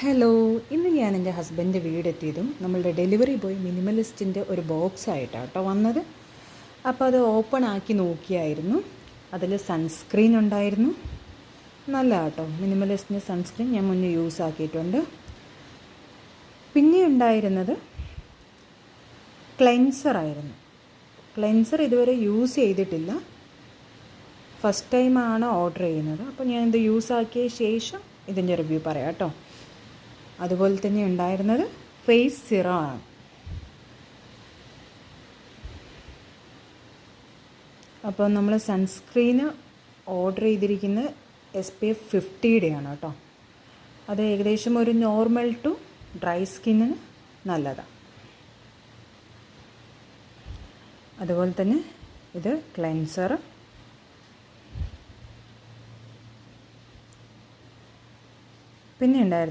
Hello, ഇന്ന് ഞാൻ എൻ്റെ ഹസ്ബൻഡിൻ്റെ വീടെത്തിയതും നമ്മളുടെ ഡെലിവറി ബോയ് മിനിമലിസ്റ്റിൻ്റെ ഒരു ബോക്സ് ആയിട്ടാണ് കേട്ടോ വന്നത്. അപ്പോൾ അത് ഓപ്പൺ ആക്കി നോക്കിയായിരുന്നു. അതിൽ സൺസ്ക്രീൻ ഉണ്ടായിരുന്നു. നല്ല കേട്ടോ, മിനിമലിസ്റ്റിൻ്റെ സൺസ്ക്രീൻ ഞാൻ മുന്നേ യൂസ് ആക്കിയിട്ടുണ്ട്. പിന്നെ ഉണ്ടായിരുന്നത് ക്ലെൻസറായിരുന്നു. ക്ലെൻസർ ഇതുവരെ യൂസ് ചെയ്തിട്ടില്ല, ഫസ്റ്റ് ടൈമാണ് ഓർഡർ ചെയ്യുന്നത്. അപ്പോൾ ഞാൻ ഇത് യൂസ് ആക്കിയ ശേഷം ഇതിൻ്റെ റിവ്യൂ പറയാം കേട്ടോ. അതുപോലെ തന്നെ ഉണ്ടായിരുന്നത് ഫേസ് സിറമാണ്. അപ്പോൾ നമ്മൾ സൺസ്ക്രീന് ഓർഡർ ചെയ്തിരിക്കുന്നത് SPF 50യുടെയാണ് കേട്ടോ. അത് ഏകദേശം ഒരു നോർമൽ ടു ഡ്രൈ സ്കിന്നിന് നല്ലതാണ്. അതുപോലെ തന്നെ ഇത് ക്ലെൻസർ, പിന്നെ ഉണ്ടായിരുന്നു